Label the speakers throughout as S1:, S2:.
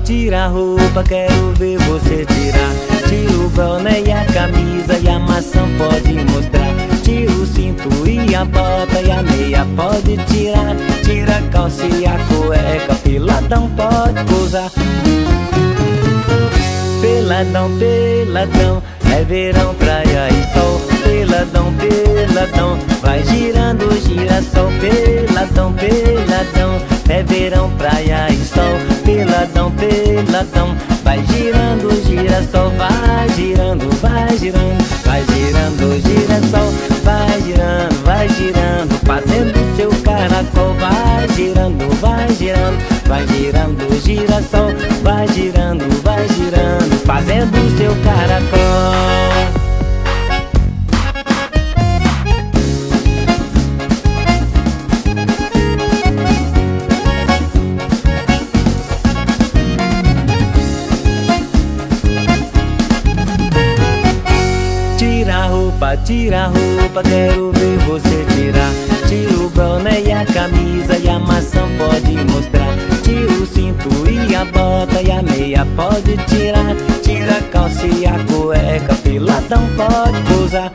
S1: tira a roupa, quero ver você tirar. Tira o boné e a camisa e a maçã pode mostrar. Tira o cinto e a bota e a meia pode tirar. Tira a calça e a cueca, peladão pode pousar. Peladão, peladão, é verão, praia e sol. Peladão, peladão, vai girando o girassol. Peladão, peladão, é verão, praia e sol. Peladão, peladão, vai girando o girassol. Vai girando, vai girando, vai girando o girassol. Vai girando, fazendo seu caracol. Vai girando, vai girando, vai girando o girassol. Vai girando, fazendo seu caracol. Tira a roupa, quero ver você tirar. Tira o boné e a camisa e a maçã pode mostrar. Tira o cinto e a bota e a meia pode tirar. Tira a calça e a cueca, peladão pode pousar.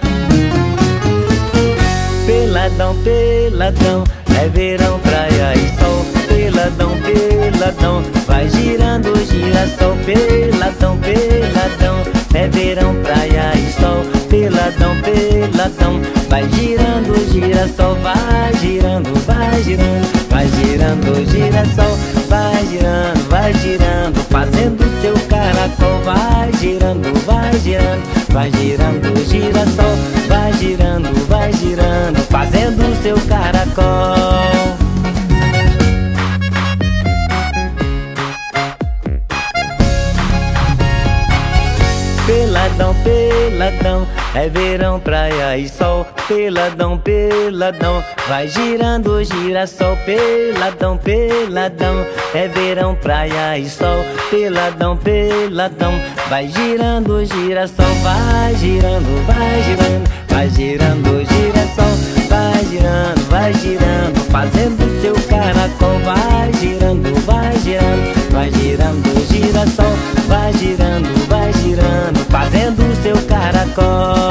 S1: Peladão, peladão, é verão, praia e sol. Peladão, peladão, vai girando o girassol. Peladão, peladão, é verão, praia e sol. Peladão, peladão, vai girando o girassol. Vai girando, vai girando, vai girando o girassol. Vai girando, fazendo seu caracol. Vai girando, vai girando o girassol. Vai girando, fazendo seu caracol. Peladão, peladão, é verão, praia e sol. Peladão, peladão, vai girando o girassol. Peladão, peladão, é verão, praia e sol. Peladão, peladão, vai girando o girassol. Vai girando, vai girando o girassol. Vai girando, fazendo seu caracol. Vai girando, vai girando o girassol. Vai girando, fazendo seu caracol.